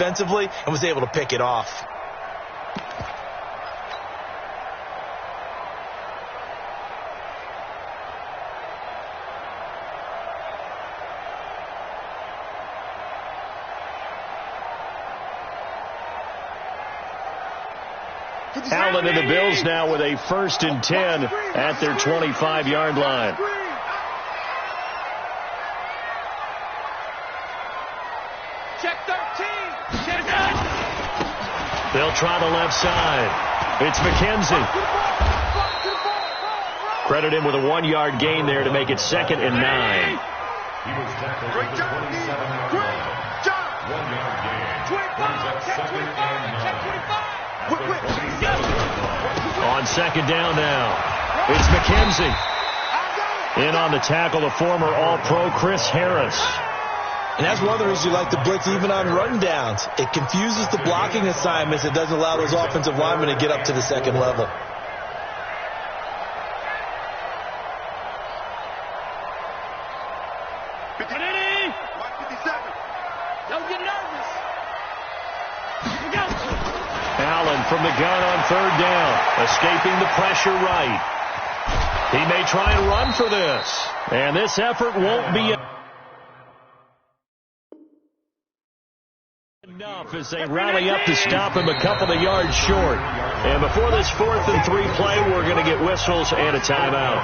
defensively and was able to pick it off. Allen and the Bills now with a 1st and 10 at their 25-yard line. Check 13. Check it. They'll try the left side. It's McKenzie. Credit him with a 1-yard gain there to make it 2nd and 9. Great job. Great job. 1-yard gain. 25. Check 25. Check 25. On 2nd down now, it's McKenzie. In on the tackle, the former All-Pro Chris Harris. And that's one of the reasons you like to blitz even on rundowns. It confuses the blocking assignments. It doesn't allow those offensive linemen to get up to the second level. Don't get nervous. Allen from the gun on 3rd down, escaping the pressure right. He may try and run for this, and this effort won't be enough as they rally up to stop him a couple of yards short. And before this 4th and 3 play, we're going to get whistles and a timeout.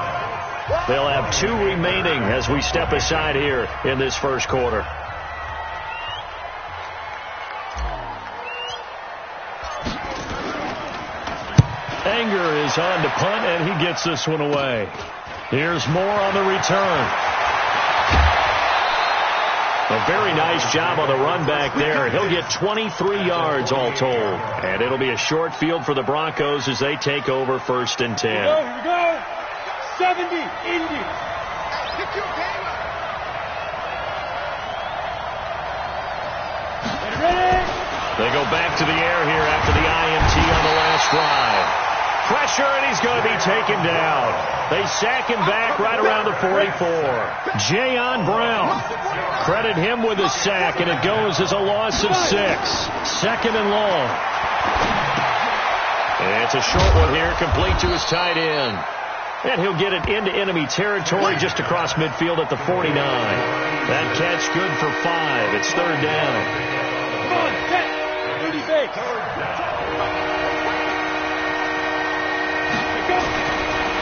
They'll have 2 remaining as we step aside here in this first quarter. Anger is on to punt, and he gets this one away. Here's Moore on the return. A very nice job on the run back there. He'll get 23 yards all told. And it'll be a short field for the Broncos as they take over 1st and 10. Here we go. 70, Indy. They go back to the air here after the INT on the last drive. Pressure, and he's going to be taken down. They sack him back right around the 44. Jayon Brown. Credit him with a sack, and it goes as a loss of 6. 2nd and long. And it's a short one here, complete to his tight end. And he'll get it into enemy territory just across midfield at the 49. That catch good for 5. It's 3rd down. Come on, set. 30 base.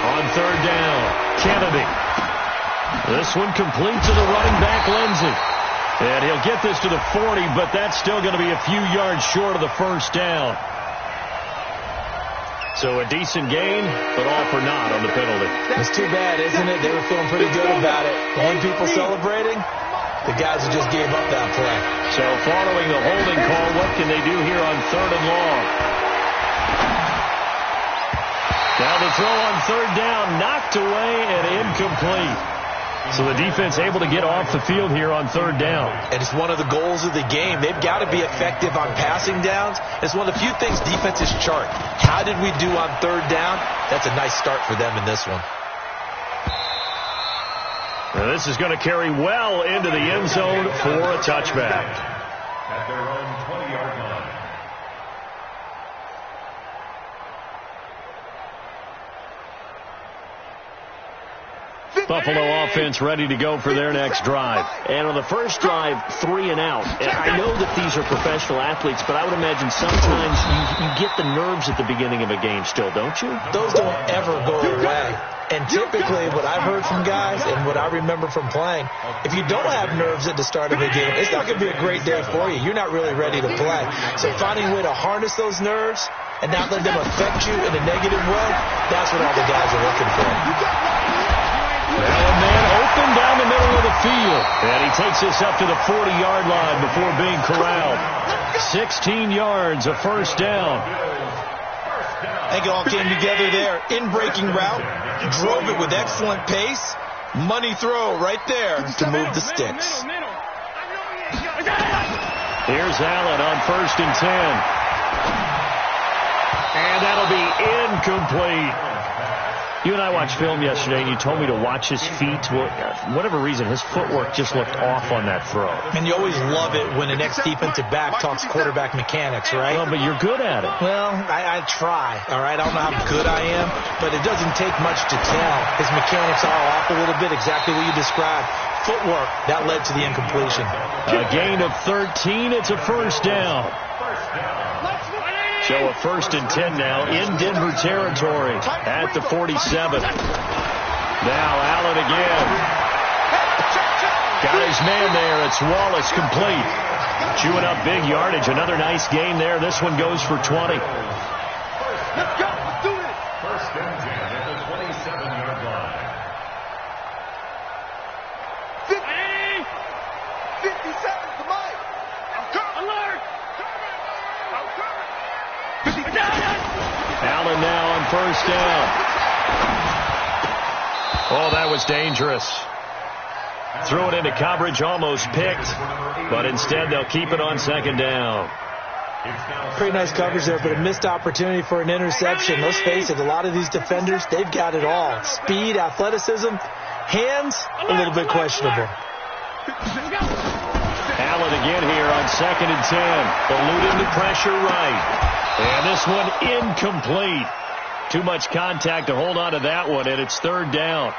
On 3rd down, Kennedy. This one complete to the running back, Lindsey. And he'll get this to the 40, but that's still going to be a few yards short of the 1st down. So a decent gain, but all for naught on the penalty. It's too bad, isn't it? They were feeling pretty good about it. One people celebrating, the guys who just gave up that play. So following the holding call, what can they do here on 3rd and long? Now the throw on 3rd down, knocked away and incomplete. So the defense able to get off the field here on 3rd down. And it's one of the goals of the game. They've got to be effective on passing downs. It's one of the few things defenses chart. How did we do on 3rd down? That's a nice start for them in this one. Now this is going to carry well into the end zone for a touchback. At their own 20-yard line. Buffalo offense ready to go for their next drive. And on the first drive, 3 and out. And I know that these are professional athletes, but I would imagine sometimes you get the nerves at the beginning of a game still, don't you? Those don't ever go away. And typically what I've heard from guys and what I remember from playing, if you don't have nerves at the start of a game, it's not going to be a great day for you. You're not really ready to play. So finding a way to harness those nerves and not let them affect you in a negative way, that's what all the guys are looking for. Now a man open down the middle of the field. And he takes this up to the 40-yard line before being corralled. 16 yards, a 1st down. I think it all came together there. In-breaking route, drove it with excellent pace. Money throw right there to move the sticks. Here's Allen on 1st and 10. And that'll be incomplete. You and I watched film yesterday, and you told me to watch his feet. Well, for whatever reason, his footwork just looked off on that throw. And you always love it when the next defensive back talks quarterback mechanics, right? Well, but you're good at it. Well, I try, all right? I don't know how good I am, but it doesn't take much to tell. His mechanics are off a little bit, exactly what you described. Footwork, that led to the incompletion. A gain of 13. It's a first down. So a 1st and 10 now in Denver territory at the 47. Now Allen again. Got his man there. It's Wallace complete. Chewing up big yardage. Another nice gain there. This one goes for 20. Let's go. Let's do it. 1st and 10 at the 27-yard line. 57, come on. Alert. Allen now on 1st down. Oh, that was dangerous. Threw it into coverage, almost picked, but instead they'll keep it on 2nd down. Pretty nice coverage there, but a missed opportunity for an interception. Let's face it, a lot of these defenders, they've got it all. Speed, athleticism, hands, a little bit questionable. Allen again here on 2nd and 10. Eluding the pressure right. And this one incomplete. Too much contact to hold on to that one, and it's 3rd down.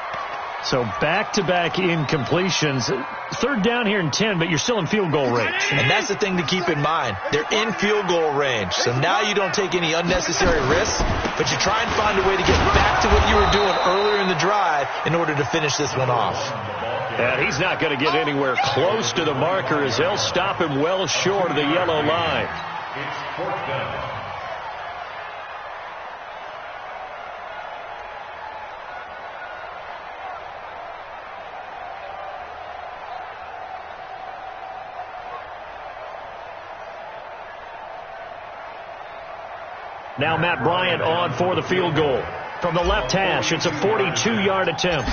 So back-to-back incompletions. 3rd down here in 10, but you're still in field goal range. And that's the thing to keep in mind. They're in field goal range. So now you don't take any unnecessary risks, but you try and find a way to get back to what you were doing earlier in the drive in order to finish this one off. And he's not going to get anywhere close to the marker as they'll stop him well short of the yellow line. It's 4th down. Now Matt Bryant on for the field goal. From the left hash, it's a 42-yard attempt.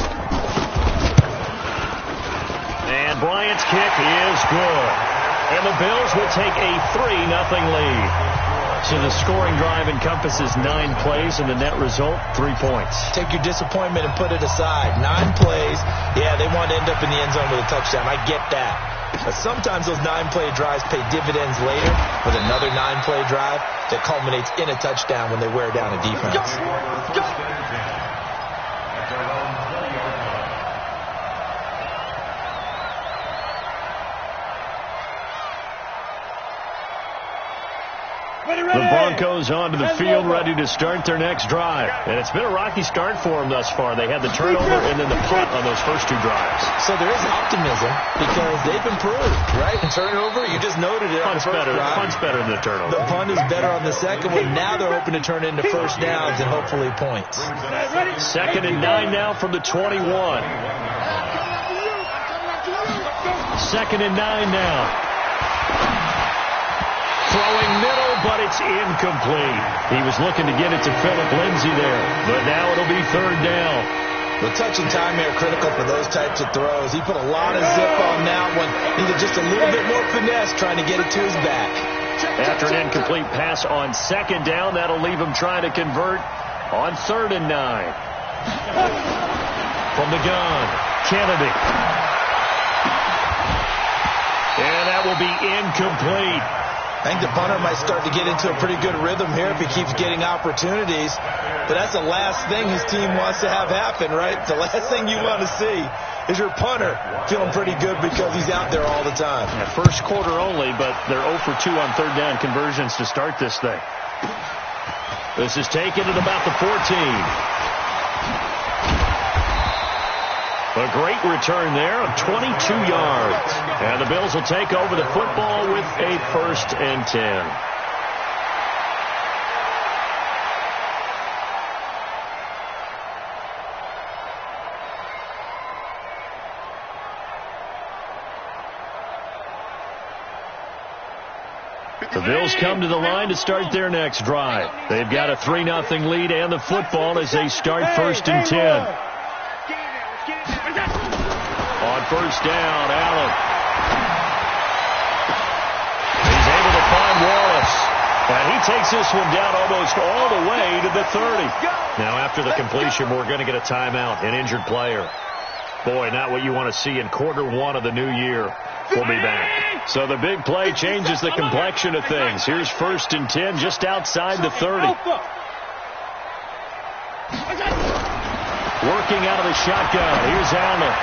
And Bryant's kick is good. And the Bills will take a 3-0 lead. So the scoring drive encompasses 9 plays, and the net result, 3 points. Take your disappointment and put it aside. 9 plays. Yeah, they want to end up in the end zone with a touchdown. I get that. But sometimes those 9-play drives pay dividends later with another 9-play drive that culminates in a touchdown when they wear down a defense. Go. The Broncos onto the field, ready to start their next drive. And it's been a rocky start for them thus far. They had the turnover and then the punt on those first 2 drives. So there is optimism because they've improved, right? And turnover, you just noted it. Punt's better than the turnover. The punt is better on the second one. Now they're hoping to turn into first downs and hopefully points. 2nd and 9 now from the 21. 2nd and 9 now. Throwing middle, but it's incomplete. He was looking to get it to Phillip Lindsay there, but now it'll be 3rd down. The touch and time here are critical for those types of throws. He put a lot of zip on that one. Needed just a little bit more finesse trying to get it to his back. After an incomplete pass on 2nd down, that'll leave him trying to convert on 3rd and 9. From the gun, Kennedy. And that will be incomplete. I think the punter might start to get into a pretty good rhythm here if he keeps getting opportunities. But that's the last thing his team wants to have happen, right? The last thing you want to see is your punter feeling pretty good because he's out there all the time. Yeah, first quarter only, but they're 0 for 2 on 3rd down conversions to start this thing. This is taken at about the 14. A great return there of 22 yards. And the Bills will take over the football with a 1st and 10. The Bills come to the line to start their next drive. They've got a 3-0 lead and the football as they start 1st and 10. On 1st down, Allen. He's able to find Wallace. And he takes this one down almost all the way to the 30. Now, after the completion, we're going to get a timeout, an injured player. Boy, not what you want to see in quarter one of the new year. We'll be back. So the big play changes the complexion of things. Here's 1st and 10 just outside the 30. Working out of the shotgun. Here's Allen.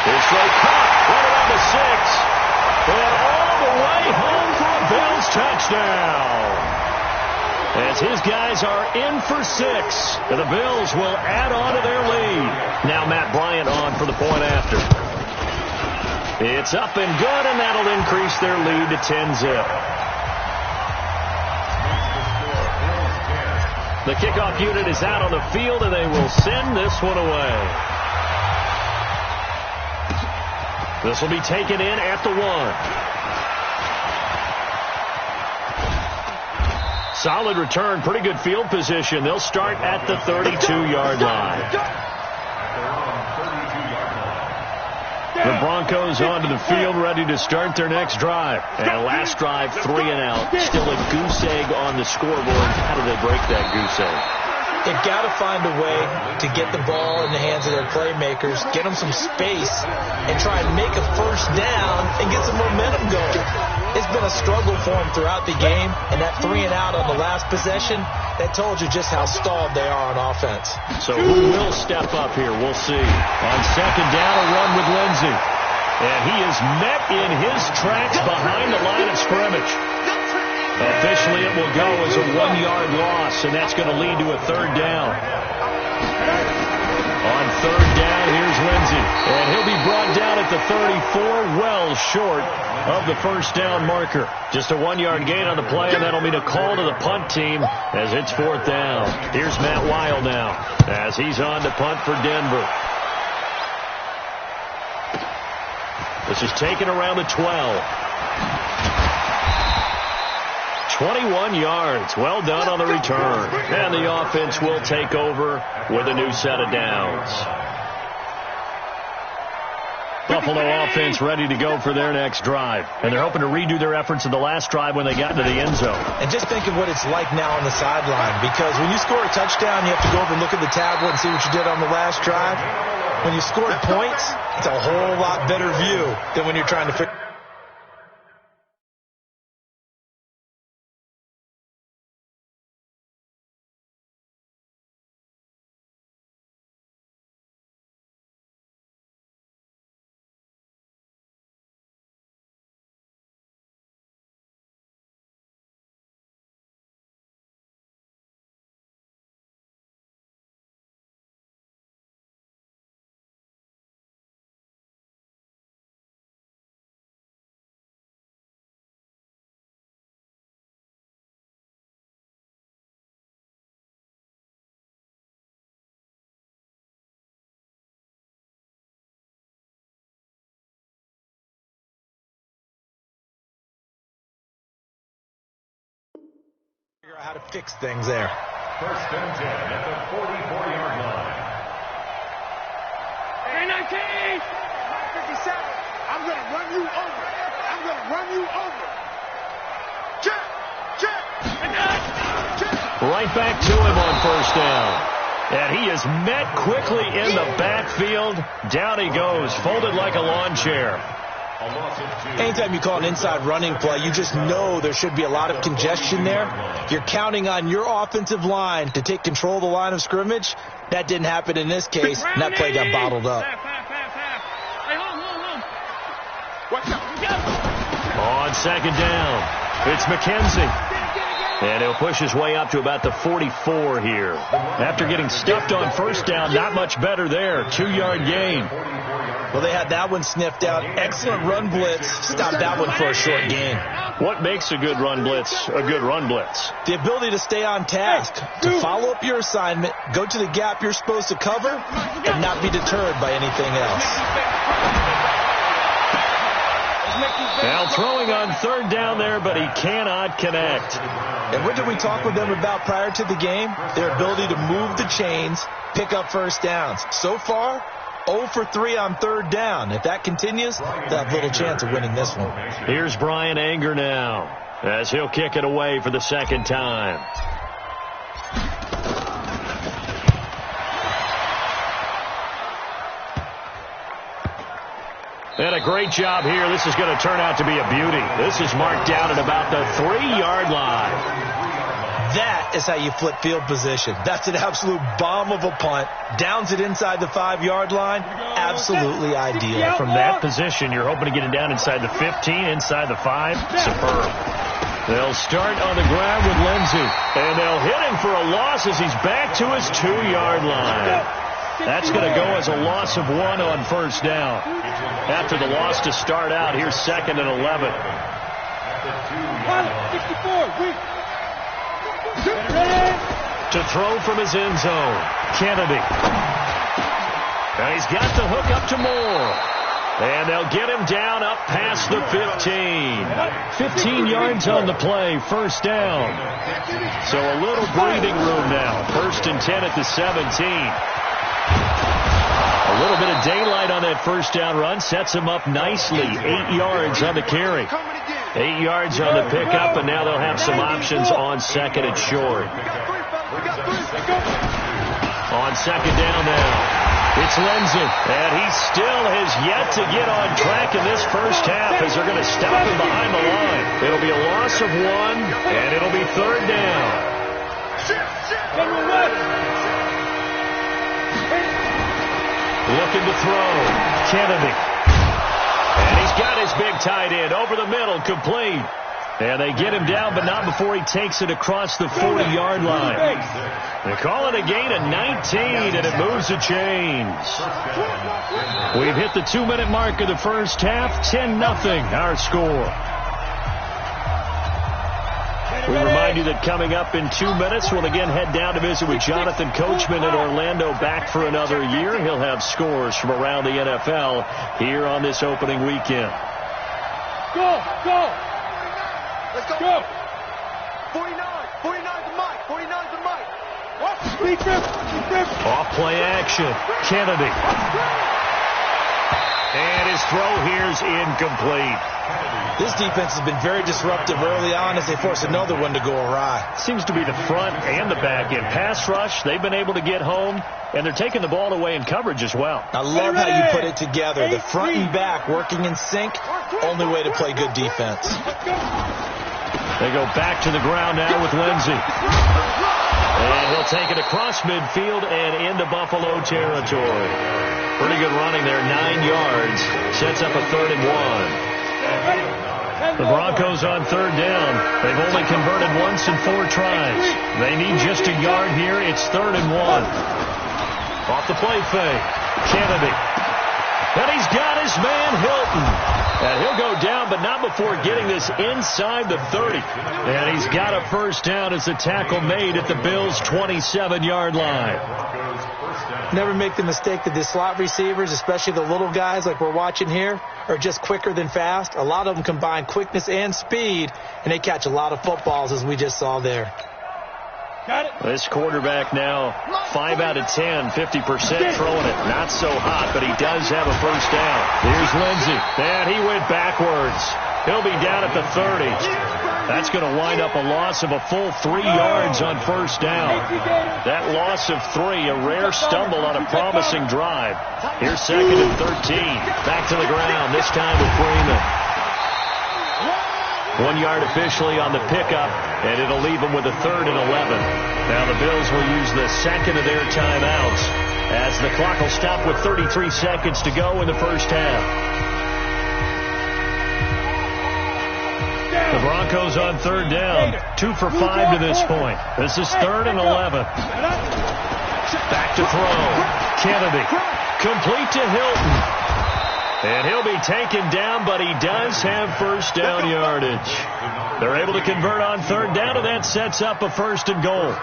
Here's Ray caught right around the 6. And all the way home for a Bills touchdown. As his guys are in for 6. And the Bills will add on to their lead. Now Matt Bryant on for the point after. It's up and good, and that'll increase their lead to 10-zip. The kickoff unit is out on the field, and they will send this one away. This will be taken in at the 1. Solid return, pretty good field position. They'll start at the 32-yard line. The Broncos onto the field, ready to start their next drive. And last drive, 3 and out. Still a goose egg on the scoreboard. How do they break that goose egg? They've got to find a way to get the ball in the hands of their playmakers, get them some space, and try and make a first down and get some momentum going. It's been a struggle for them throughout the game, and that 3 and out on the last possession, that told you just how stalled they are on offense. So who will step up here? We'll see. On 2nd down, a run with Lindsey. And he is met in his tracks behind the line of scrimmage. Officially, it will go as a 1-yard loss, and that's going to lead to a 3rd down. On 3rd down, here's Lindsey. And he'll be brought down at the 34, well short of the first down marker. Just a 1-yard gain on the play, and that'll mean a call to the punt team as it's 4th down. Here's Matt Weil now as he's on to punt for Denver. This is taken around the 12. 21 yards. Well done on the return. And the offense will take over with a new set of downs. Buffalo offense ready to go for their next drive. And they're hoping to redo their efforts in the last drive when they got into the end zone. And just think of what it's like now on the sideline. Because when you score a touchdown, you have to go over and look at the tablet and see what you did on the last drive. When you scored points, it's a whole lot better view than when you're trying to figure. Figure out how to fix things there. 1st and 10 at the 44-yard line. 19, 57. I'm going to run you over. I'm going to run you over. Check. Right back to him on 1st down. And he is met quickly in the backfield. Down he goes, folded like a lawn chair. Anytime you call an inside running play, you just know there should be a lot of congestion there. You're counting on your offensive line to take control of the line of scrimmage. That didn't happen in this case, and that play got bottled up. On 2nd down, it's McKenzie. And he'll push his way up to about the 44 here. After getting stuffed on 1st down, not much better there. 2-yard gain. Well, they had that one sniffed out. Excellent run blitz. Stopped that one for a short gain. What makes a good run blitz a good run blitz? The ability to stay on task, to follow up your assignment, go to the gap you're supposed to cover, and not be deterred by anything else. Now throwing on 3rd down there, but he cannot connect. And what did we talk with them about prior to the game? Their ability to move the chains, pick up 1st downs. So far, 0 for 3 on 3rd down. If that continues, they'll have little chance of winning this one. Here's Brian Anger now. as he'll kick it away for the second time. And a great job here. This is going to turn out to be a beauty. This is marked down at about the 3-yard line. That is how you flip field position. That's an absolute bomb of a punt. Downs it inside the 5-yard line. Absolutely ideal. From that position, you're hoping to get it down inside the 15, inside the 5. Superb. They'll start on the ground with Lindsey. And they'll hit him for a loss as he's back to his 2-yard line. That's going to go as a loss of 1 on first down. After the loss to start out, here's 2nd and 11. 64. To throw from his end zone, Kennedy. Now he's got the hook up to Moore. And they'll get him down up past the 15. 15 yards on the play, first down. So a little breathing room now. 1st and 10 at the 17. A little bit of daylight on that first down run sets him up nicely. 8 yards on the carry. 8 yards on the pickup, and now they'll have some options on 2nd and short. On 2nd down now. It's Lindsey, and he still has yet to get on track in this first half as they're going to stop him behind the line. It'll be a loss of 1, and it'll be 3rd down. Looking to throw. Kennedy. And he's got his big tight end over the middle, complete. And they get him down, but not before he takes it across the 40-yard line. They call it a gain of 19, and it moves the chains. We've hit the 2-minute mark of the first half. 10-0 our score. We remind you that coming up in 2 minutes, we'll again head down to visit with Jonathan Coachman in Orlando, back for another year. He'll have scores from around the NFL here on this opening weekend. Go! Let's go! 49 the mic! 49 the mic! Off play action. Kennedy. And his throw here's incomplete. This defense has been very disruptive early on as they force another one to go awry. Seems to be the front and the back end. Pass rush, they've been able to get home, and they're taking the ball away in coverage as well. I love how you put it together. The front and back working in sync, only way to play good defense. They go back to the ground now with Lindsey. And he'll take it across midfield and into Buffalo territory. Pretty good running there, 9 yards. Sets up a 3rd and 1. The Broncos on 3rd down. They've only converted once in 4 tries. They need just a yard here. It's 3rd and 1. Off the play fake. Kennedy. And he's got his man Hilton. And he'll go down, but not before getting this inside the 30. And he's got a first down as the tackle made at the Bills' 27-yard line. Never make the mistake that the slot receivers, especially the little guys like we're watching here, are just quicker than fast. A lot of them combine quickness and speed, and they catch a lot of footballs, as we just saw there. This quarterback now 5 out of 10, 50% throwing it. Not so hot, but he does have a first down. Here's Lindsey. And he went backwards. He'll be down at the 30. That's going to wind up a loss of a full 3 yards on first down. That loss of 3, a rare stumble on a promising drive. Here's 2nd and 13. Back to the ground, this time with Freeman. 1 yard officially on the pickup, and it'll leave them with a 3rd and 11. Now the Bills will use the second of their timeouts as the clock will stop with 33 seconds to go in the first half. The Broncos on 3rd down, 2 for 5 to this point. This is 3rd and 11. Back to throw. Kennedy. Complete to Hilton. And he'll be taken down, but he does have first down yardage. They're able to convert on 3rd down, and that sets up a 1st and goal.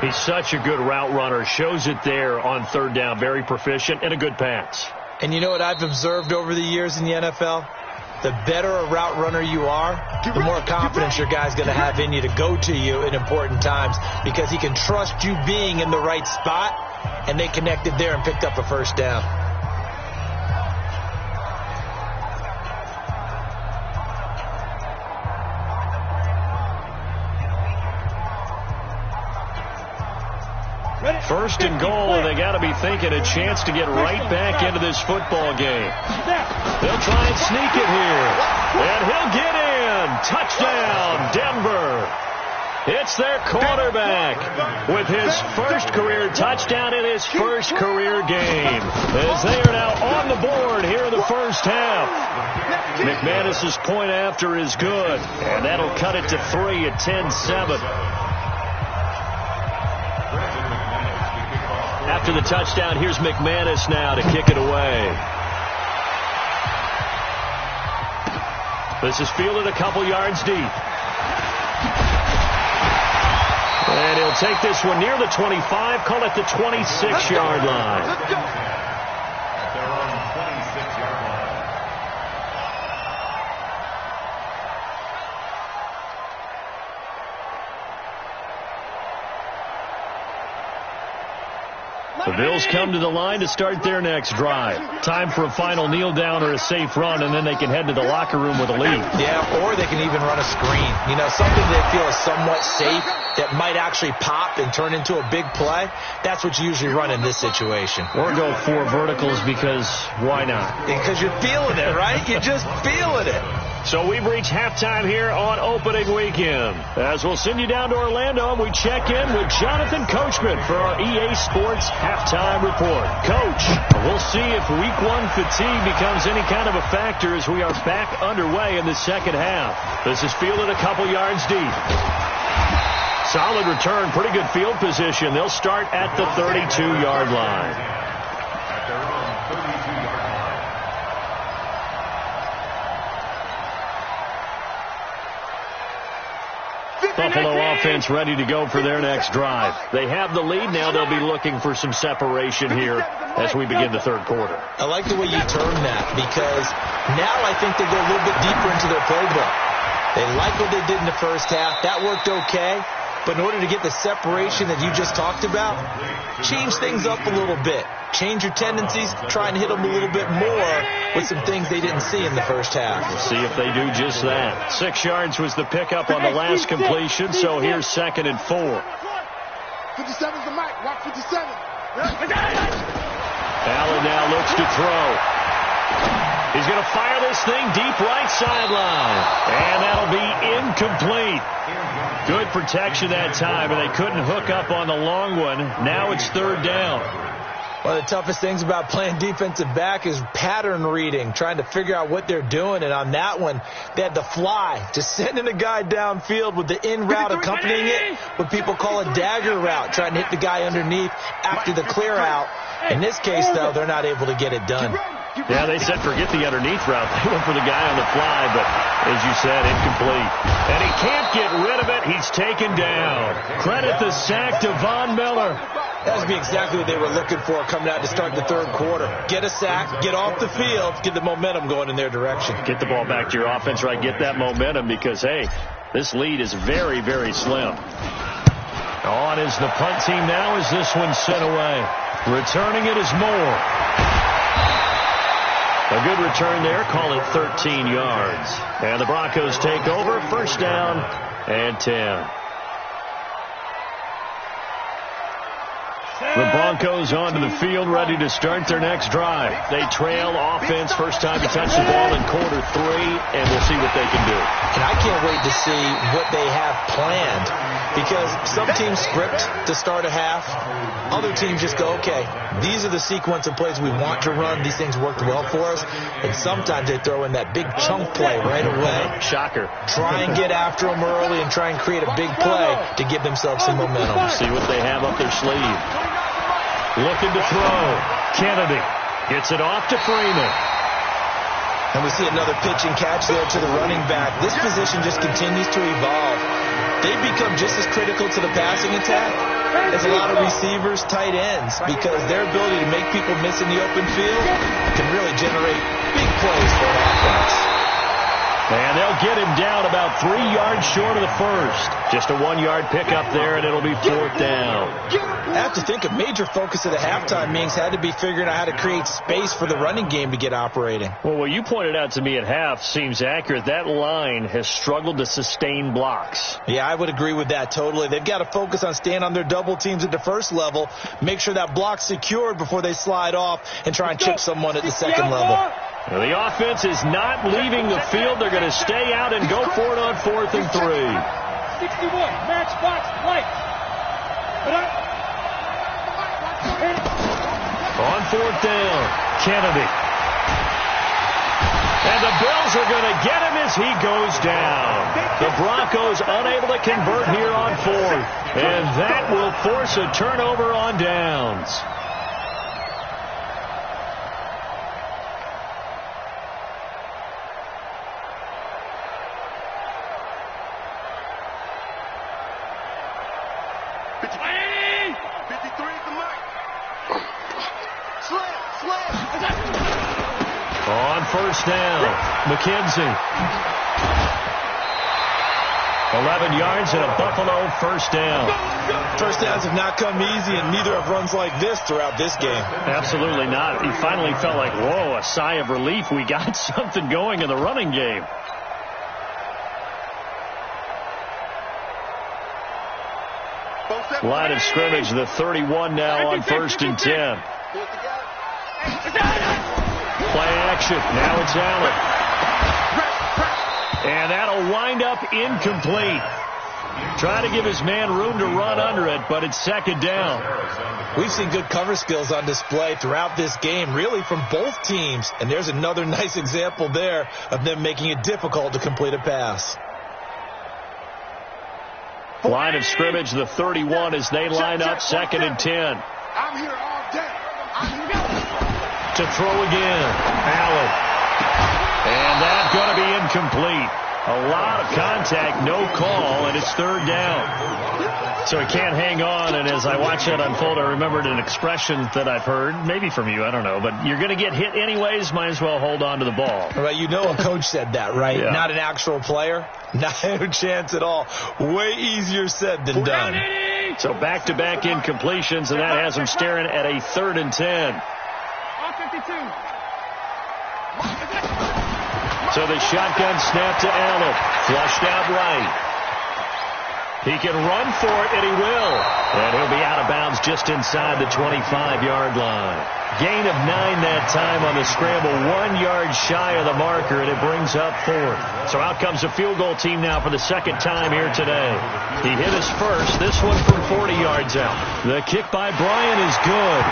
He's such a good route runner. Shows it there on 3rd down. Very proficient and a good pass. And you know what I've observed over the years in the NFL? The better a route runner you are, the more confidence your guy's going to have in you to go to you in important times because he can trust you being in the right spot, and they connected there and picked up a first down. First and goal, and they got to be thinking a chance to get right back into this football game. They'll try and sneak it here, and he'll get in. Touchdown, Denver. It's their quarterback with his first career touchdown in his first career game, as they are now on the board here in the first half. McManus's point after is good, and that'll cut it to 3 at 10-7. After the touchdown, here's McManus now to kick it away. This is fielded a couple yards deep. And he'll take this one near the 25, call it the 26-yard line. At their own 26-yard line. The Bills come to the line to start their next drive. Time for a final kneel down or a safe run, and then they can head to the locker room with a lead. Yeah, or they can even run a screen. You know, something they feel is somewhat safe that might actually pop and turn into a big play. That's what you usually run in this situation. Or go 4 verticals, because why not? Because you're feeling it, right? You're just feeling it. So we've reached halftime here on opening weekend. As we'll send you down to Orlando, and we check in with Jonathan Coachman for our EA Sports halftime report. Coach, we'll see if week 1 fatigue becomes any kind of a factor as we are back underway in the second half. This is fielded a couple yards deep. Solid return, pretty good field position. They'll start at the 32-yard line. At their own 32-yard line. Buffalo offense ready to go for their next drive. They have the lead now. They'll be looking for some separation here as we begin the third quarter. I like the way you term that, because now I think they go a little bit deeper into their playbook. They like what they did in the first half. That worked okay. But in order to get the separation that you just talked about, change things up a little bit. Change your tendencies, try and hit them a little bit more with some things they didn't see in the first half. We'll see if they do just that. 6 yards was the pickup on the last completion, so here's 2nd and 4. 57's the mic. Watch 57. Allen now looks to throw. He's going to fire this thing deep right sideline. And that'll be incomplete. Good protection that time, and they couldn't hook up on the long one. Now it's 3rd down. One of the toughest things about playing defensive back is pattern reading, trying to figure out what they're doing. And on that one, they had the fly, just sending a guy downfield with the in route accompanying it, what people call a dagger route, trying to hit the guy underneath after the clear out. In this case, though, they're not able to get it done. Yeah, they said forget the underneath route. They went for the guy on the fly, but as you said, incomplete. And he can't get rid of it. He's taken down. Credit the sack to Von Miller. That would be exactly what they were looking for coming out to start the third quarter. Get a sack, get off the field, get the momentum going in their direction. Get the ball back to your offense, right? Get that momentum because, hey, this lead is very, very slim. On is the punt team now as this one's sent away. Returning it is Moore. A good return there. Call it 13 yards. And the Broncos take over. 1st down and 10. The Broncos onto the field, ready to start their next drive. They trail offense, first time to touch the ball in quarter 3, and we'll see what they can do. And I can't wait to see what they have planned, because some teams script to start a half. Other teams just go, okay, these are the sequence of plays we want to run. These things worked well for us. And sometimes they throw in that big chunk play right away. Shocker. Try and get after them early and try and create a big play to give themselves some momentum. See what they have up their sleeve. Looking to throw. Kennedy gets it off to Freeman. And we see another pitch and catch there to the running back. This position just continues to evolve. They've become just as critical to the passing attack as a lot of receivers, tight ends, because their ability to make people miss in the open field can really generate big plays for an offense. And they'll get him down about 3 yards short of the first. Just a 1-yard pickup there, and it'll be 4th down. I have to think a major focus of the halftime meetings had to be figuring out how to create space for the running game to get operating. Well, what you pointed out to me at half seems accurate. That line has struggled to sustain blocks. Yeah, I would agree with that totally. They've got to focus on staying on their double teams at the first level, make sure that block's secured before they slide off and try and chip someone at the second level. Well, the offense is not leaving the field. They're going to stay out and go for it on 4th and 3. 61, match box, light. On 4th down, Kennedy. And the Bills are going to get him as he goes down. The Broncos unable to convert here on 4th. And that will force a turnover on downs. On 1st down, McKenzie. 11 yards and a Buffalo 1st down. First downs have not come easy, and neither have runs like this throughout this game. Absolutely not. He finally felt like, whoa, a sigh of relief. We got something going in the running game. Line of scrimmage, the 31 now on 1st and 10. Play action. Now it's Allen. And that'll wind up incomplete. Trying to give his man room to run under it, but it's 2nd down. We've seen good cover skills on display throughout this game, really from both teams. And there's another nice example there of them making it difficult to complete a pass. Line of scrimmage, the 31 as they line up 2nd and 10. I'm here all day. To throw again, Allen. And that's going to be incomplete. A lot of contact, no call, and it's 3rd down. So he can't hang on, and as I watch that unfold, I remembered an expression that I've heard, maybe from you, I don't know, but you're going to get hit anyways, might as well hold on to the ball. Right, you know a coach said that, right? Yeah. Not an actual player. Not a chance at all. Way easier said than done. So back-to-back incompletions, and that has him staring at a 3rd and 10. So the shotgun snap to Allen. Flushed out right. He can run for it, and he will. And he'll be out of bounds just inside the 25-yard line. Gain of 9 that time on the scramble. 1 yard shy of the marker, and it brings up 4th. So out comes the field goal team now for the 2nd time here today. He hit his first, this one from 40 yards out. The kick by Bryan is good.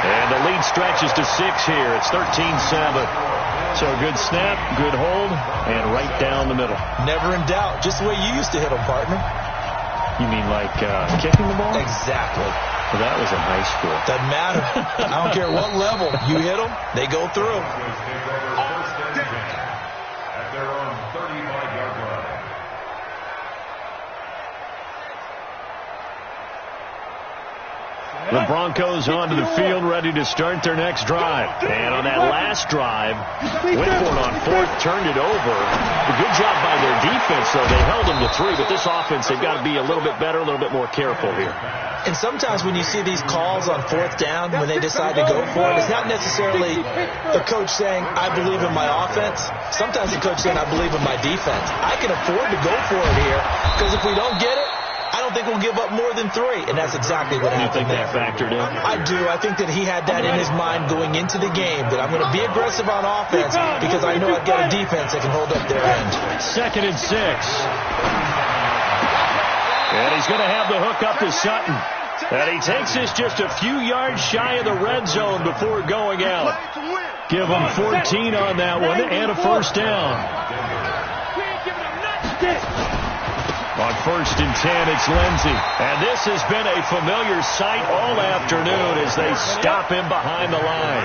And the lead stretches to 6 here. It's 13-7. So a good snap, good hold, and right down the middle. Never in doubt. Just the way you used to hit them, partner. You mean like kicking the ball? Exactly. Well, that was in high school. Doesn't matter. I don't care what level. You hit them, they go through. At their own 35-yard line. The Broncos onto the field, ready to start their next drive. And on that last drive, went for it on 4th, turned it over. A good job by their defense, though. They held them to 3, but this offense, they've got to be a little bit better, a little bit more careful here. And sometimes when you see these calls on 4th down, when they decide to go for it, it's not necessarily the coach saying, I believe in my offense. Sometimes the coach saying, I believe in my defense. I can afford to go for it here, because if we don't get it, I don't think we'll give up more than 3, and that's exactly what happened there. You think that factored in? I do. I think that he had that in his mind going into the game, that I'm going to be aggressive on offense because I know I've got a defense that can hold up their end. 2nd and 6. And he's going to have the hook up to Sutton. And he takes this just a few yards shy of the red zone before going out. Give him 14 on that one and a 1st down. On 1st and 10, it's Lindsey. And this has been a familiar sight all afternoon as they stop him behind the line.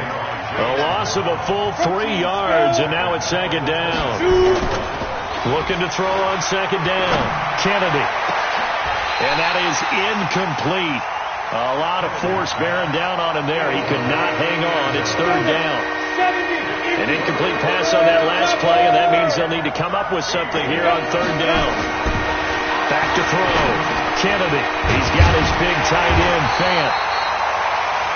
A loss of a full 3 yards, and now it's 2nd down. Looking to throw on 2nd down. Kennedy. And that is incomplete. A lot of force bearing down on him there. He could not hang on. It's 3rd down. An incomplete pass on that last play, and that means they'll need to come up with something here on third down. Back to throw. Kennedy. He's got his big tight end, Fant.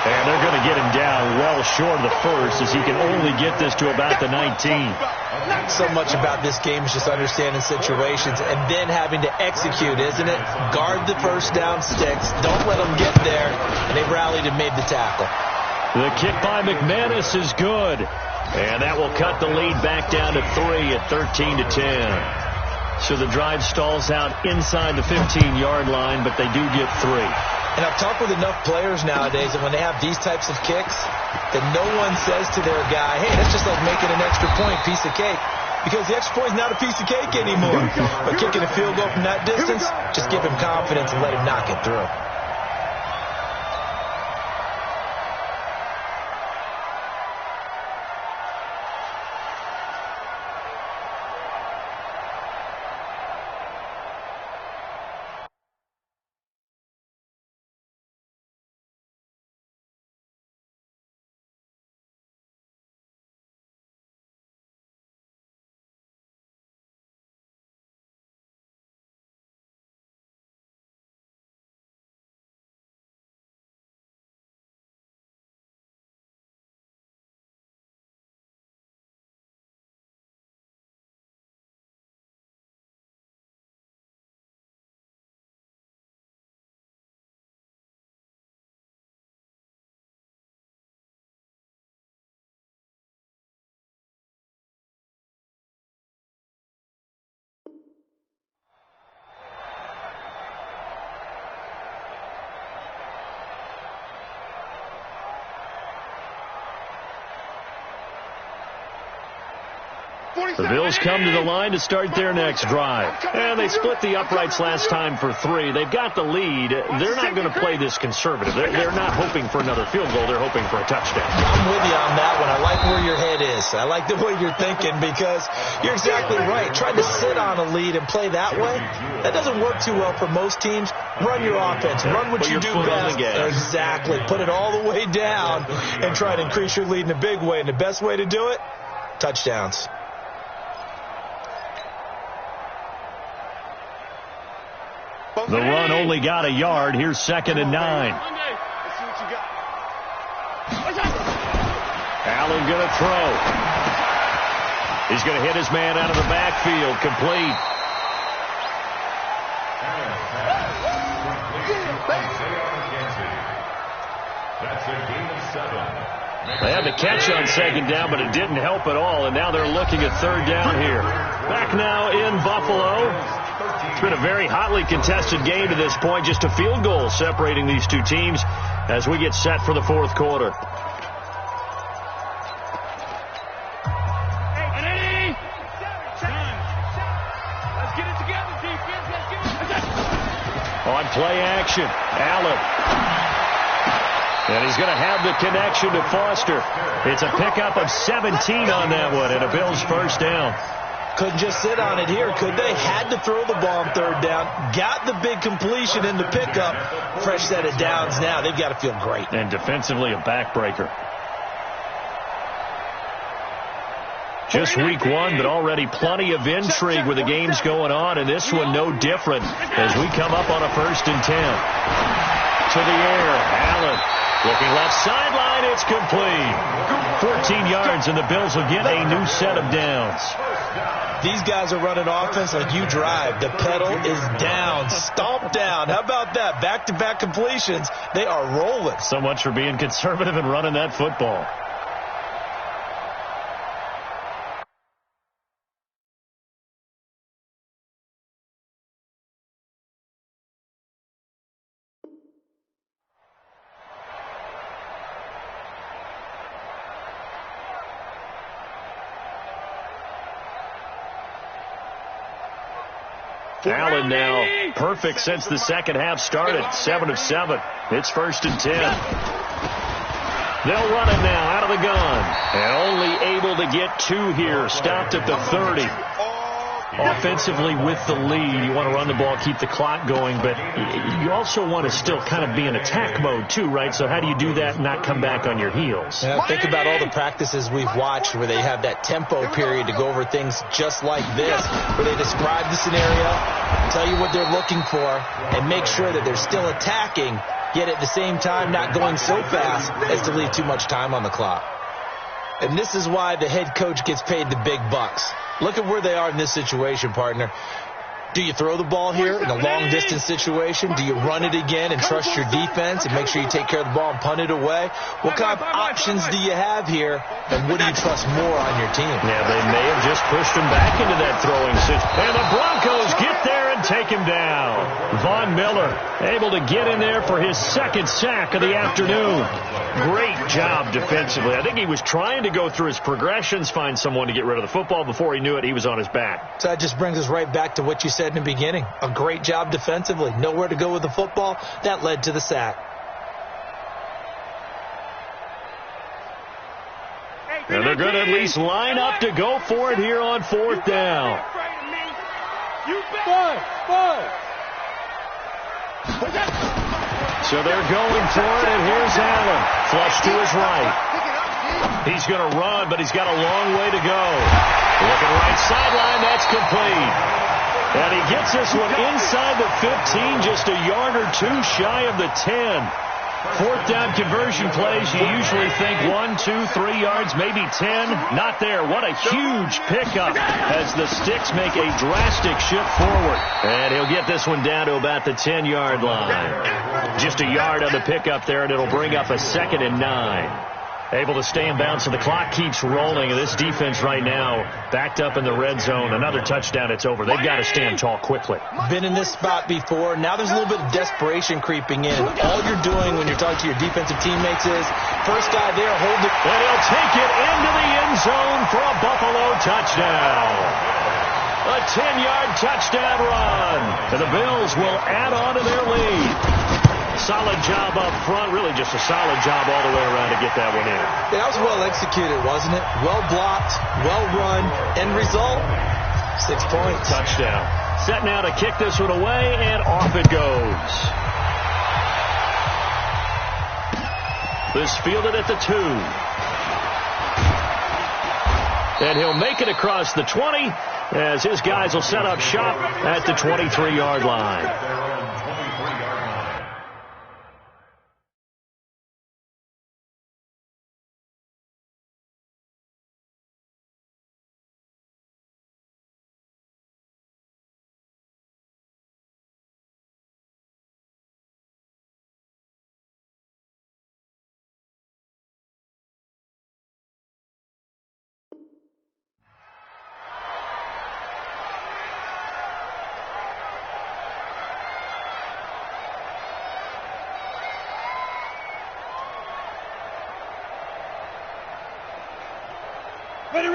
And they're going to get him down well short of the first, as he can only get this to about the 19. So much about this game is just understanding situations and then having to execute, isn't it? Guard the first down sticks. Don't let them get there. And they rallied and made the tackle. The kick by McManus is good. And that will cut the lead back down to 3 at 13-10. So the drive stalls out inside the 15-yard line, but they do get 3. And I've talked with enough players nowadays that when they have these types of kicks, that no one says to their guy, hey, that's just like making an extra point, piece of cake. Because the extra point is not a piece of cake anymore. But kicking a field goal from that distance, just give him confidence and let him knock it through. The Bills come to the line to start their next drive. And they split the uprights last time for 3. They've got the lead. They're not going to play this conservative. They're not hoping for another field goal. They're hoping for a touchdown. I'm with you on that one. I like where your head is. I like the way you're thinking, because you're exactly right. Trying to sit on a lead and play that way, that doesn't work too well for most teams. Run your offense. Run what you do best. Exactly. Put it all the way down and try to increase your lead in a big way. And the best way to do it, touchdowns. The run only got a yard. Here's 2nd and 9. Allen going to throw. He's going to hit his man out of the backfield. Complete. That's a gain of 7. They had the catch on 2nd down, but it didn't help at all, and now they're looking at 3rd down here. Back now in Buffalo. It's been a very hotly contested game to this point. Just a field goal separating these two teams as we get set for the 4th quarter. On play action, Allen. And he's going to have the connection to Foster. It's a pickup of 17 on that one, and a Bills first down. Couldn't just sit on it here, could they? Had to throw the ball on 3rd down. Got the big completion in the pickup. Fresh set of downs now. They've got to feel great. And defensively a backbreaker. Just week 1, but already plenty of intrigue with the games going on, and this one no different as we come up on a 1st and 10. To the air, Allen. Looking left sideline, it's complete. 14 yards, and the Bills will get a new set of downs. These guys are running offense like you drive. The pedal is down, stomped down. How about that? Back-to-back completions. They are rolling. So much for being conservative and running that football. Allen now perfect since the second half started. 7 of 7. It's 1st and 10. They'll run it now out of the gun. And only able to get 2 here. Stopped at the 30. Offensively with the lead, you want to run the ball, keep the clock going, but you also want to still kind of be in attack mode too, right? So how do you do that and not come back on your heels? Yeah, think about all the practices we've watched where they have that tempo period to go over things just like this, where they describe the scenario, tell you what they're looking for, and make sure that they're still attacking, yet at the same time not going so fast as to leave too much time on the clock. And this is why the head coach gets paid the big bucks. Look at where they are in this situation, partner. Do you throw the ball here in a long-distance situation? Do you run it again and trust your defense and make sure you take care of the ball and punt it away? What kind of options do you have here, and what do you trust more on your team? Yeah, they may have just pushed him back into that throwing situation. And the Broncos get there and take him down. Von Miller able to get in there for his second sack of the afternoon. Great job defensively. I think he was trying to go through his progressions, find someone to get rid of the football. Before he knew it, he was on his back. So that just brings us right back to what you said in the beginning. A great job defensively. Nowhere to go with the football. That led to the sack. And they're going to at least line up to go for it here on fourth down. So they're going for it, and here's Allen. Flush to his right. He's going to run, but he's got a long way to go. Looking right sideline, that's complete. And he gets this one inside the 15, just a yard or two shy of the 10. Fourth down conversion plays, you usually think 1, 2, 3 yards, maybe 10. Not there. What a huge pickup as the Sticks make a drastic shift forward. And he'll get this one down to about the 10-yard line. Just a yard on the pickup there, and it'll bring up a 2nd and 9. Able to stay in bounds, so the clock keeps rolling. And this defense right now backed up in the red zone. Another touchdown, it's over. They've got to stand tall quickly. Been in this spot before. Now there's a little bit of desperation creeping in. All you're doing when you're talking to your defensive teammates is, first guy there, hold it. And he'll take it into the end zone for a Buffalo touchdown. A 10-yard touchdown run. And the Bills will add on to their lead. Solid job up front, really just a solid job all the way around to get that one in. That was well executed, wasn't it? Well blocked, well run. End result, 6 points. Touchdown. Set now to kick this one away, and off it goes. This fielded at the 2. And he'll make it across the 20 as his guys will set up shop at the 23-yard line.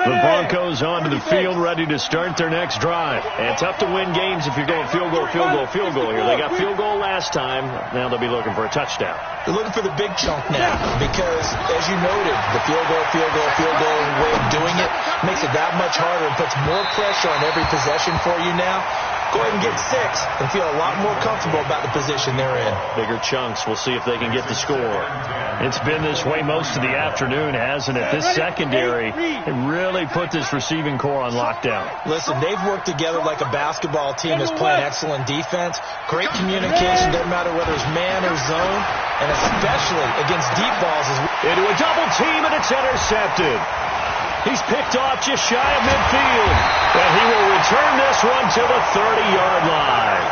The Broncos onto the field, ready to start their next drive. And tough to win games if you're going field goal here. They got field goal last time. Now they'll be looking for a touchdown. They're looking for the big chunk now because, as you noted, the field goal way of doing it makes it that much harder and puts more pressure on every possession for you now. Go ahead and get 6 and feel a lot more comfortable about the position they're in. Bigger chunks. We'll see if they can get the score. It's been this way most of the afternoon, hasn't it? This secondary really put this receiving core on lockdown. Listen, they've worked together like a basketball team that's playing excellent defense. Great communication, doesn't matter whether it's man or zone, and especially against deep balls. Into a double team, and it's intercepted. He's picked off just shy of midfield. And he will return this one to the 30-yard line.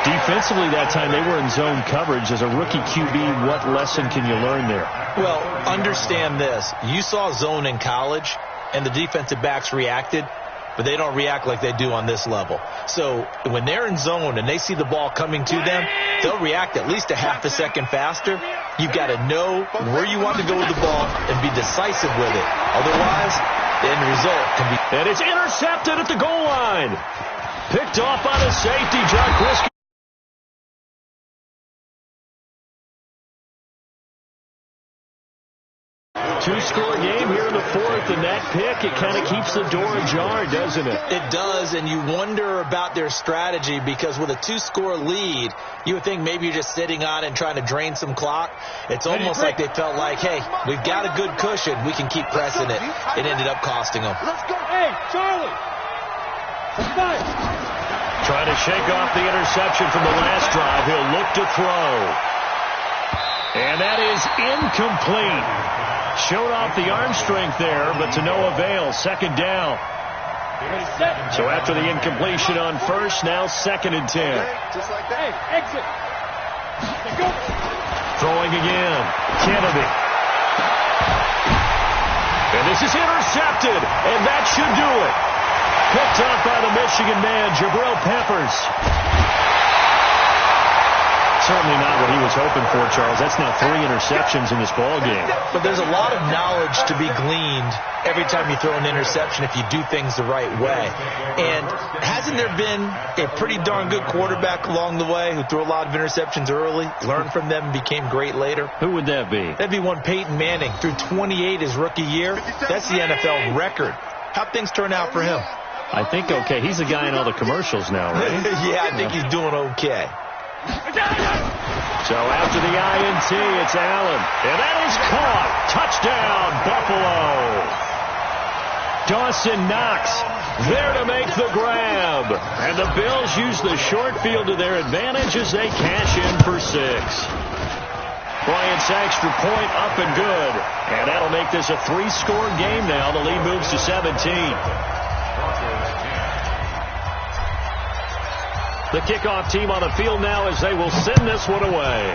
Defensively that time, they were in zone coverage. As a rookie QB, what lesson can you learn there? Well, understand this. You saw zone in college, and the defensive backs reacted, but they don't react like they do on this level. So when they're in zone and they see the ball coming to them, they'll react at least a half a second faster. You've got to know where you want to go with the ball and be decisive with it. Otherwise, the end result can be... And it's intercepted at the goal line. Picked off by the safety, Jarquis. two-score game here in the fourth, and that pick, it kind of keeps the door ajar, doesn't it? It does, and you wonder about their strategy because with a two-score lead, you would think maybe you're just sitting on it and trying to drain some clock. It's almost like they felt like, hey, we've got a good cushion. We can keep pressing it. It ended up costing them. Let's go. Hey, Charlie. Trying to shake off the interception from the last drive. He'll look to throw. And that is incomplete. Showed off the arm strength there, but to no avail. Second down. So after the incompletion on first, now 2nd and 10. Just like that. Hey, exit. Go. Throwing again. Kennedy. And this is intercepted, and that should do it. Picked off by the Michigan man, Jabril Peppers. Certainly not what he was hoping for, Charles. That's now 3 interceptions in this ball game. But there's a lot of knowledge to be gleaned every time you throw an interception if you do things the right way. And hasn't there been a pretty darn good quarterback along the way who threw a lot of interceptions early, learned from them, and became great later? Who would that be? That'd be one Peyton Manning. Threw 28 his rookie year. That's the NFL record. How'd things turn out for him? I think okay. He's the guy in all the commercials now, right? Yeah, I think he's doing okay. So after the INT, it's Allen. And that is caught. Touchdown, Buffalo. Dawson Knox there to make the grab. And the Bills use the short field to their advantage as they cash in for 6. Bryant's extra point up and good. And that'll make this a 3-score game now. The lead moves to 17. The kickoff team on the field now as they will send this one away.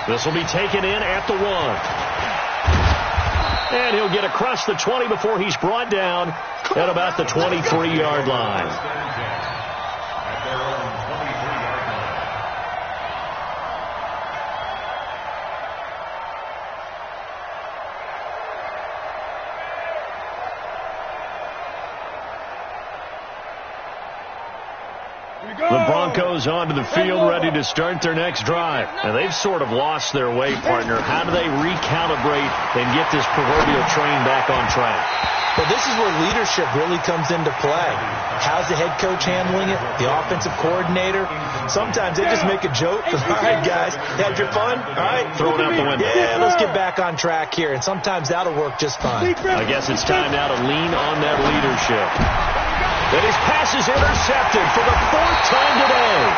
This will be taken in at the 1. And he'll get across the 20 before he's brought down at about the 23-yard line. The Broncos onto the field ready to start their next drive. And they've sort of lost their way, partner. How do they recalibrate and get this proverbial train back on track? Well, this is where leadership really comes into play. How's the head coach handling it? The offensive coordinator? Sometimes they just make a joke. All right, guys, had your fun? All right, throw it out the window. Yeah, let's get back on track here. And sometimes that'll work just fine. I guess it's time now to lean on that leadership. And his pass is intercepted for the 4th time today.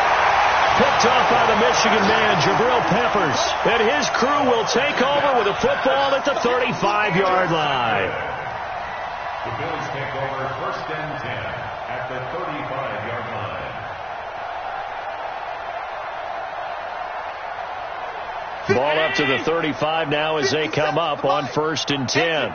Picked off by the Michigan man, Jabril Peppers. And his crew will take over with a football at the 35-yard line. The Bills take over 1st and 10 at the 35-yard line. Ball up to the 35 now as they come up on 1st and 10.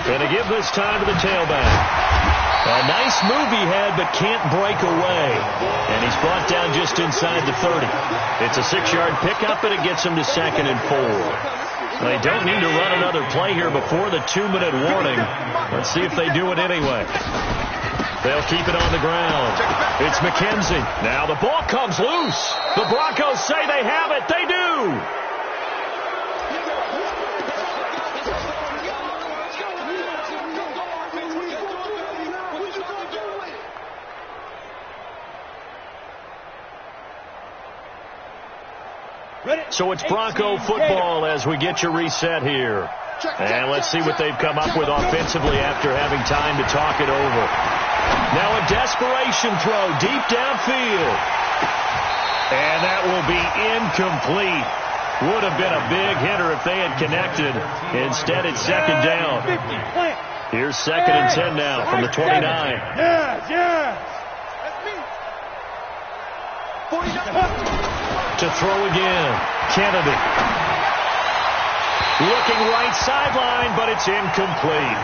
And to give this time to the tailback. A nice move he had, but can't break away. And he's brought down just inside the 30. It's a 6-yard pickup, and it gets him to 2nd and 4. They don't need to run another play here before the 2-minute warning. Let's see if they do it anyway. They'll keep it on the ground. It's McKenzie. Now the ball comes loose. The Broncos say they have it. They do. So it's Bronco football as we get you reset here. And let's see what they've come up with offensively after having time to talk it over. Now a desperation throw deep downfield. And that will be incomplete. Would have been a big hitter if they had connected. Instead, it's 2nd down. Here's 2nd and 10 now from the 29. Yes. To throw again. Kennedy. Looking right sideline, but it's incomplete.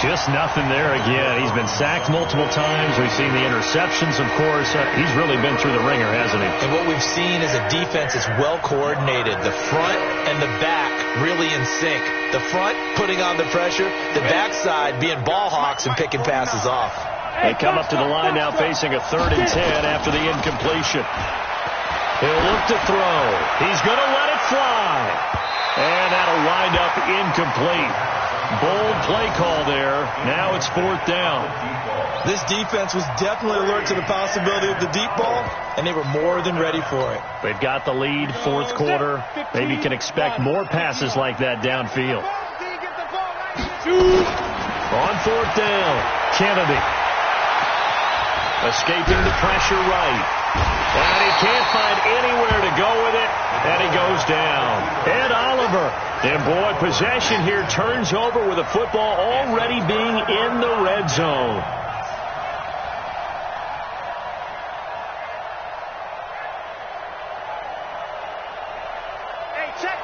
Just nothing there again. He's been sacked multiple times. We've seen the interceptions, of course. He's really been through the ringer, hasn't he? And what we've seen is a defense that's well coordinated. The front and the back really in sync. The front putting on the pressure, the backside being ball hawks and picking passes off. They come up to the line now facing a 3rd and 10 after the incompletion. He'll look to throw. He's going to let it fly. And that'll wind up incomplete. Bold play call there. Now it's 4th down. This defense was definitely alert to the possibility of the deep ball, and they were more than ready for it. They've got the lead, 4th quarter. Maybe can expect more passes like that downfield. On 4th down, Kennedy. Escaping the pressure right. And he can't find anywhere to go with it, and he goes down. Ed Oliver. And, boy, possession here turns over with the football already being in the red zone. Hey, check.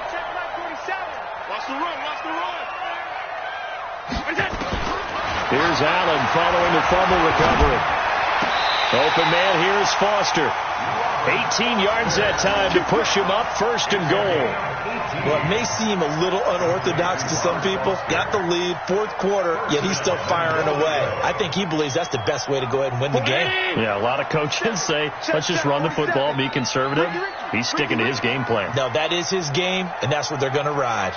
Check my 47. Watch the run. Here's Allen following the fumble recovery. Open man here is Foster. 18 yards that time to push him up, 1st and goal. Well, it may seem a little unorthodox to some people. Got the lead, 4th quarter, yet he's still firing away. I think he believes that's the best way to go ahead and win the game. Yeah, a lot of coaches say, let's just run the football, be conservative. He's sticking to his game plan. No, that is his game, and that's what they're going to ride.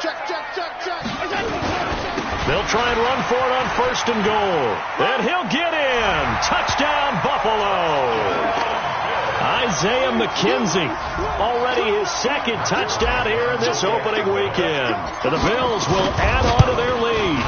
Check. They'll try and run for it on 1st and goal. And he'll get in. Touchdown, Buffalo. Isaiah McKenzie, already his 2nd touchdown here in this opening weekend. And the Bills will add on to their lead.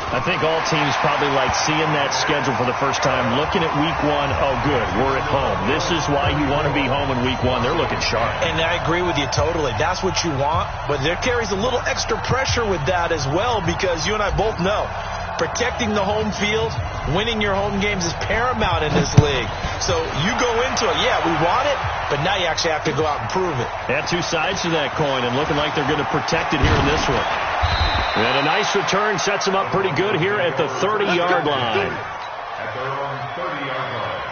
I think all teams probably like seeing that schedule for the first time, looking at week 1. Oh, good, we're at home. This is why you want to be home in week 1. They're looking sharp. And I agree with you totally. That's what you want. But there carries a little extra pressure with that as well, because you and I both know protecting the home field, winning your home games is paramount in this league. So you go into it, yeah, we want it, but now you actually have to go out and prove it. Yeah, 2 sides to that coin, and looking like they're going to protect it here in this one. And a nice return sets them up pretty good here at the 30-yard line. At their own 30-yard line.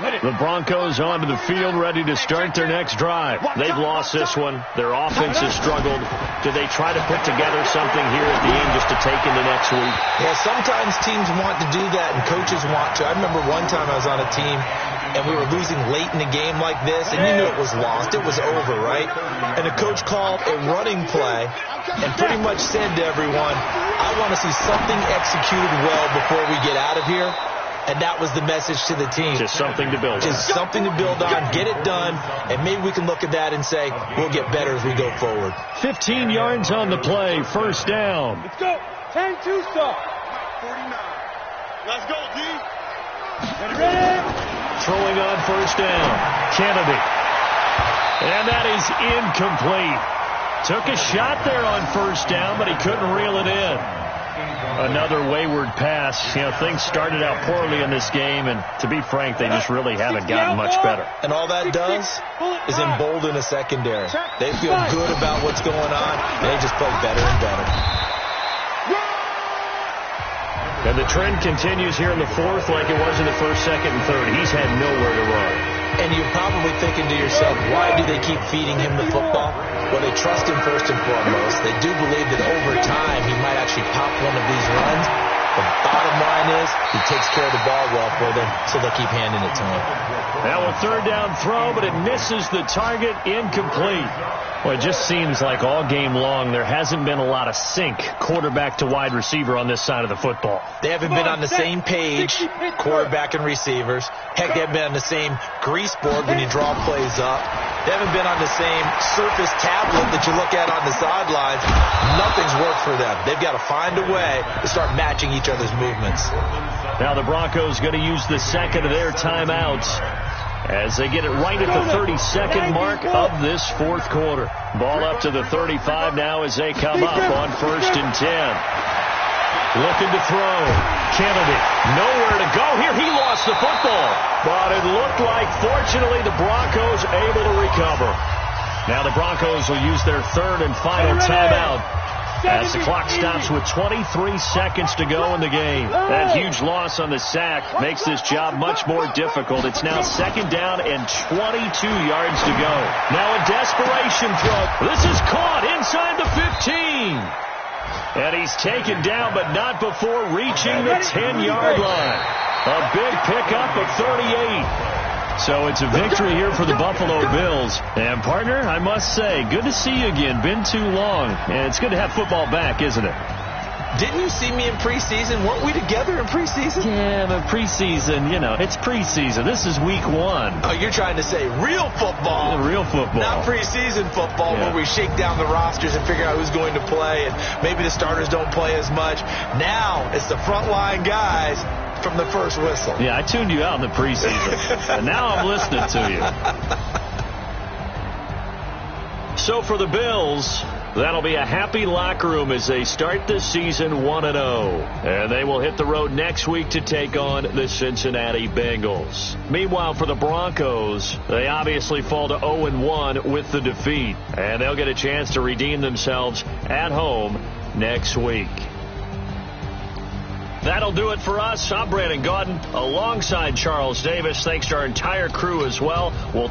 The Broncos onto the field, ready to start their next drive. They've lost this one. Their offense has struggled. Do they try to put together something here at the end just to take into next week? Yeah, sometimes teams want to do that, and coaches want to. I remember one time I was on a team, and we were losing late in a game like this, and you knew it was lost. It was over, right? And the coach called a running play and pretty much said to everyone, I want to see something executed well before we get out of here. And that was the message to the team. Just something to build on. Just something to build on, get it done, and maybe we can look at that and say, we'll get better as we go forward. 15 yards on the play, 1st down. Let's go. 10-2 stop. 49. Let's go, D. Ready? Throwing on 1st down, Kennedy. And that is incomplete. Took a shot there on 1st down, but he couldn't reel it in. Another wayward pass. You know, things started out poorly in this game, and to be frank, they just really haven't gotten much better. And all that does is embolden a secondary. They feel good about what's going on, and they just play better and better. And the trend continues here in the 4th like it was in the 1st, 2nd, and 3rd. He's had nowhere to run. And you're probably thinking to yourself, why do they keep feeding him the football? Well, they trust him first and foremost. They do believe that over time he might actually pop one of these runs. The bottom line is he takes care of the ball well for them, so they'll keep handing it to him. Now a 3rd down throw, but it misses the target, incomplete. Well, it just seems like all game long there hasn't been a lot of sync quarterback to wide receiver on this side of the football. They haven't been on the same page, quarterback and receivers. Heck, they haven't been on the same grease board when you draw plays up. They haven't been on the same surface tablet that you look at on the sidelines. Nothing's worked for them. They've got to find a way to start matching each other's movements. Now the Broncos going to use the 2nd of their timeouts as they get it right at the 32nd mark of this 4th quarter. Ball up to the 35 now as they come up on 1st and 10. Looking to throw. Kennedy, nowhere to go here. He lost the football. But it looked like, fortunately, the Broncos able to recover. Now the Broncos will use their 3rd and final timeout as the clock stops with 23 seconds to go in the game. That huge loss on the sack makes this job much more difficult. It's now 2nd down and 22 yards to go. Now a desperation throw. This is caught inside the 15. And he's taken down, but not before reaching the 10-yard line. A big pickup of 38. So it's a victory here for the Buffalo Bills. And, partner, I must say, good to see you again. Been too long. And it's good to have football back, isn't it? Didn't you see me in preseason? Weren't we together in preseason? Yeah, but preseason, it's preseason. This is week 1. Oh, you're trying to say real football. Real football. Not preseason football where we shake down the rosters and figure out who's going to play, and maybe the starters don't play as much. Now it's the frontline guys from the first whistle. Yeah, I tuned you out in the preseason, and now I'm listening to you. So for the Bills, that'll be a happy locker room as they start this season 1-0. And they will hit the road next week to take on the Cincinnati Bengals. Meanwhile, for the Broncos, they obviously fall to 0-1 with the defeat. And they'll get a chance to redeem themselves at home next week. That'll do it for us. I'm Brandon Gaudin alongside Charles Davis. Thanks to our entire crew as well. We'll